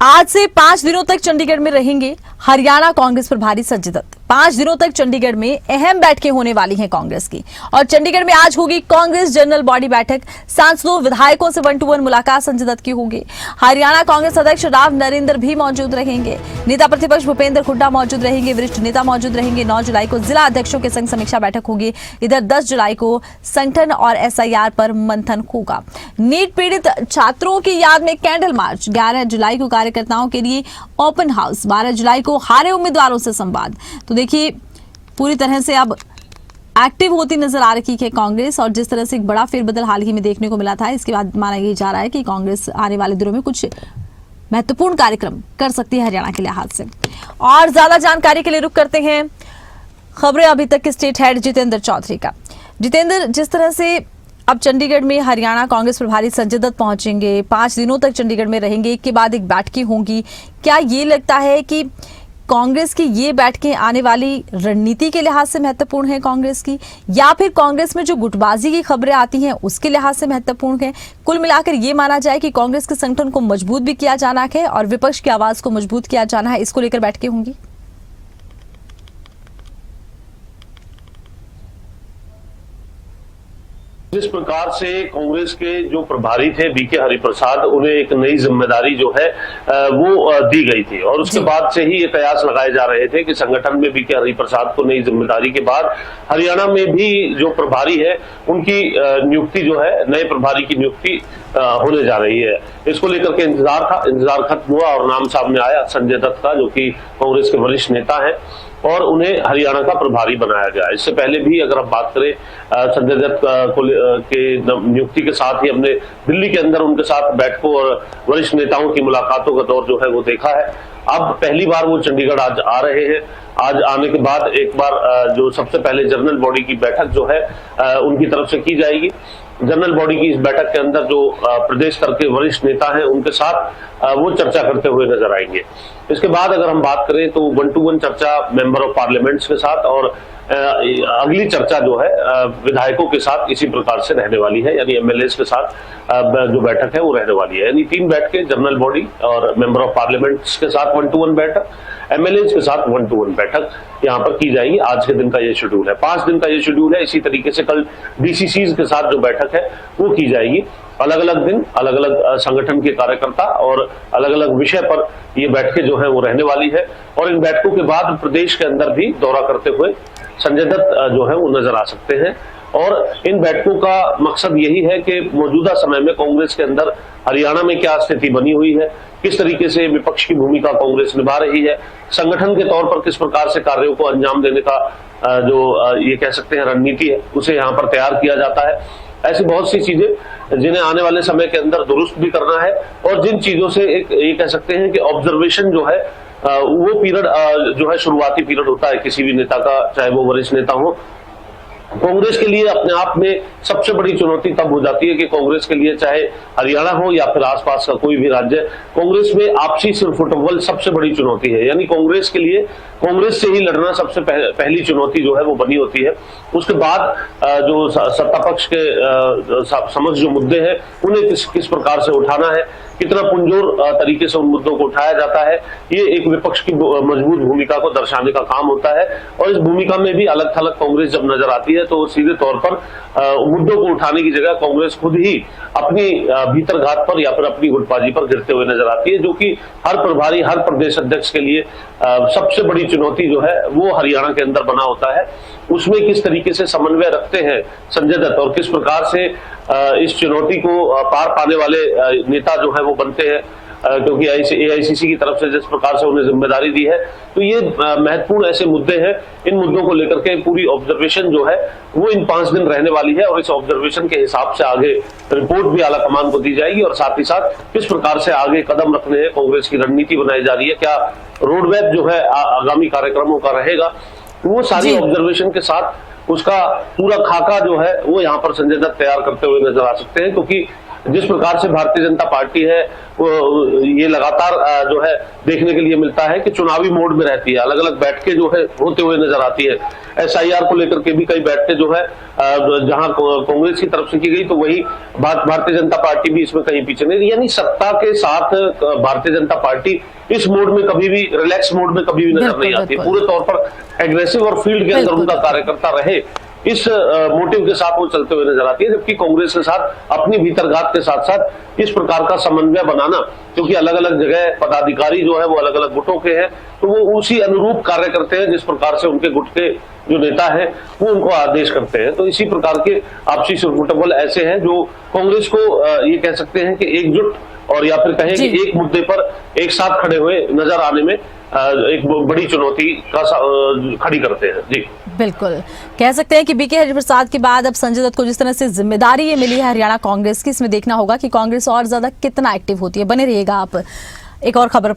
आज से 5 दिनों तक चंडीगढ़ में रहेंगे हरियाणा कांग्रेस प्रभारी संजय दत्त। 5 दिनों तक चंडीगढ़ में अहम बैठकें होने वाली हैं कांग्रेस की। और चंडीगढ़ में आज होगी कांग्रेस जनरल बॉडी बैठक। सांसदों विधायकों से 1-to-1 मुलाकात संजय दत्त की होगी। हरियाणा कांग्रेस अध्यक्ष राव नरेंद्र भी मौजूद रहेंगे। नेता प्रतिपक्ष भूपेंद्र हुड्डा मौजूद रहेंगे। वरिष्ठ नेता मौजूद रहेंगे। 9 जुलाई को जिला अध्यक्षों के संग समीक्षा बैठक होगी। इधर 10 जुलाई को संगठन और SIR पर मंथन होगा। नीट पीड़ित छात्रों की याद में कैंडल मार्च। 11 जुलाई को कार्यकर्ताओं के लिए ओपन हाउस। 12 जुलाई को हारे उम्मीदवारों से संवाद। तो देखिए, पूरी तरह से अब एक्टिव होती नजर आ रही है कांग्रेस। और जिस तरह से एक बड़ा फेरबदल हाल ही में देखने को मिला था, इसके बाद माना यह जा रहा है कि कांग्रेस आने वाले दिनों में कुछ महत्वपूर्ण कार्यक्रम कर सकती है हरियाणा के लिहाज से। और ज्यादा जानकारी के लिए रुख करते हैं खबरें अभी तक के स्टेट हेड जितेंद्र चौधरी का। जितेंद्र, जिस तरह से अब चंडीगढ़ में हरियाणा कांग्रेस प्रभारी संजय दत्त पहुंचेंगे, 5 दिनों तक चंडीगढ़ में रहेंगे, एक के बाद एक बैठकें होंगी, क्या ये लगता है कि कांग्रेस की ये बैठकें आने वाली रणनीति के लिहाज से महत्वपूर्ण है कांग्रेस की, या फिर कांग्रेस में जो गुटबाजी की खबरें आती हैं उसके लिहाज से महत्वपूर्ण है? कुल मिलाकर ये माना जाए कि कांग्रेस के संगठन को मजबूत भी किया जाना है और विपक्ष की आवाज को मजबूत किया जाना है, इसको लेकर बैठकें होंगी? जिस प्रकार से कांग्रेस के जो प्रभारी थे बीके हरिप्रसाद, उन्हें एक नई जिम्मेदारी जो है वो दी गई थी और उसके बाद से ही ये कयास लगाए जा रहे थे कि संगठन में बीके हरिप्रसाद को नई जिम्मेदारी के बाद हरियाणा में भी जो प्रभारी है उनकी नियुक्ति जो है, नए प्रभारी की नियुक्ति होने जा रही है। इसको लेकर के इंतजार था, इंतजार खत्म हुआ और नाम सामने आया संजय दत्त का, जो कि कांग्रेस के वरिष्ठ नेता है और उन्हें हरियाणा का प्रभारी बनाया गया। इससे पहले भी अगर हम बात करें संजय दत्त के नियुक्ति के साथ ही हमने दिल्ली के अंदर उनके साथ बैठकों और वरिष्ठ नेताओं की मुलाकातों का दौर जो है वो देखा है। अब पहली बार वो चंडीगढ़ आज आ रहे हैं। आज आने के बाद एक बार जो सबसे पहले जनरल बॉडी की बैठक जो है उनकी तरफ से की जाएगी। जनरल बॉडी की इस बैठक के अंदर जो प्रदेश स्तर के वरिष्ठ नेता हैं उनके साथ वो चर्चा करते हुए नजर आएंगे। इसके बाद अगर हम बात करें तो 1-to-1 चर्चा मेंबर ऑफ पार्लियामेंट्स के साथ और अगली चर्चा जो है विधायकों के साथ इसी प्रकार से रहने वाली है, यानी MLAs के साथ जो बैठक है वो रहने वाली है। यानी 3 बैठकें, जनरल बॉडी और मेंबर ऑफ पार्लियामेंट्स के साथ 1-to-1 बैठक, MLAs के साथ 1-to-1 बैठक यहाँ पर की जाएगी। आज के दिन का ये शेड्यूल है, 5 दिन का ये शेड्यूल है। इसी तरीके से कल DCCs के साथ जो बैठक है वो की जाएगी। अलग अलग दिन, अलग अलग संगठन के कार्यकर्ता और अलग अलग विषय पर ये बैठकें जो है वो रहने वाली है। और इन बैठकों के बाद प्रदेश के अंदर भी दौरा करते हुए संजय दत्त जो है वो नजर आ सकते हैं। और इन बैठकों का मकसद यही है कि मौजूदा समय में कांग्रेस के अंदर हरियाणा में क्या स्थिति बनी हुई है, किस तरीके से विपक्ष की भूमिका कांग्रेस निभा रही है, संगठन के तौर पर किस प्रकार से कार्यों को अंजाम देने का जो ये कह सकते हैं रणनीति है, उसे यहाँ पर तैयार किया जाता है। ऐसी बहुत सी चीजें जिन्हें आने वाले समय के अंदर दुरुस्त भी करना है और जिन चीजों से एक ये कह सकते हैं कि ऑब्जर्वेशन जो है वो पीरियड जो है शुरुआती पीरियड होता है किसी भी नेता का, चाहे वो वरिष्ठ नेता हो। कांग्रेस के लिए अपने आप में सबसे बड़ी चुनौती तब हो जाती है कि कांग्रेस के लिए चाहे हरियाणा हो या फिर आसपास का कोई भी राज्य, कांग्रेस में आपसी फुटबॉल सबसे बड़ी चुनौती है। यानी कांग्रेस के लिए कांग्रेस से ही लड़ना सबसे पहली चुनौती जो है वो बनी होती है। उसके बाद जो सत्ता पक्ष के समक्ष जो मुद्दे हैं उन्हें किस प्रकार से उठाना है, कितना पुंजोर तरीके से उन मुद्दों को उठाया जाता है, ये एक विपक्ष की मजबूत भूमिका को दर्शाने का काम होता है। और इस भूमिका में भी अलग थलग कांग्रेस जब नजर आती है तो सीधे तौर पर मुद्दों को उठाने की जगह कांग्रेस खुद ही अपनी भीतरघात पर या फिर अपनी गुटबाजी पर गिरते हुए नजर आती है, जो कि हर प्रभारी, हर प्रदेश अध्यक्ष के लिए सबसे बड़ी चुनौती जो है वो हरियाणा के अंदर बना होता है। उसमें किस तरीके से समन्वय रखते हैं संजय दत्त और किस प्रकार से इस चुनौती को पार पाने वाले नेता जो है वो बनते हैं, क्योंकि AICC की तरफ से जिस प्रकार से उन्हें जिम्मेदारी दी है, तो ये महत्वपूर्ण ऐसे मुद्दे हैं। इन मुद्दों को लेकर के पूरी ऑब्जर्वेशन जो है वो इन 5 दिन रहने वाली है और इस ऑब्जर्वेशन के हिसाब से आगे रिपोर्ट भी आला कमान को दी जाएगी और साथ ही साथ किस प्रकार से आगे कदम रखने हैं, कांग्रेस की रणनीति बनाई जा रही है, क्या रोडमैप जो है आगामी कार्यक्रमों का रहेगा, वो सारी ऑब्जर्वेशन के साथ उसका पूरा खाका जो है वो यहाँ पर संजय दत्त तैयार करते हुए नजर आ सकते हैं। क्योंकि जिस प्रकार से भारतीय जनता पार्टी है ये लगातार जो है देखने के लिए मिलता है कि चुनावी मोड में रहती है, अलग अलग बैठकें जो है होते हुए नजर आती है। SIR को लेकर के भी कई बैठकें जो है जहां कांग्रेस की तरफ से की गई, तो वही भारतीय जनता पार्टी भी इसमें कहीं पीछे नहीं। यानी सत्ता के साथ भारतीय जनता पार्टी इस मोड में कभी भी, रिलैक्स मोड में कभी भी नजर नहीं आती, पूरे तौर पर एग्रेसिव और फील्ड के अंदर उनका कार्यकर्ता रहे, इस मोटिव के साथ वो चलते हुए नजर आती है। जबकि कांग्रेस के साथ अपनी भीतरघात के साथ साथ इस प्रकार का समन्वय बनाना, क्योंकि अलग अलग जगह पदाधिकारी जो है वो अलग अलग गुटों के हैं, तो वो उसी अनुरूप कार्य करते हैं जिस प्रकार से उनके गुट के जो नेता है वो उनको आदेश करते हैं। तो इसी प्रकार के आपसी सुरगुटबल ऐसे हैं जो कांग्रेस को ये कह सकते हैं कि एकजुट और या फिर कहें कि एक मुद्दे पर एक साथ खड़े हुए नजर आने में एक बड़ी चुनौती का खड़ी करते हैं। जी बिल्कुल, कह सकते हैं कि बीके हरिप्रसाद के बाद अब संजय दत्त को जिस तरह से जिम्मेदारी ये मिली है हरियाणा कांग्रेस की, इसमें देखना होगा कि कांग्रेस और ज्यादा कितना एक्टिव होती है। बने रहिएगा आप एक और खबर पर।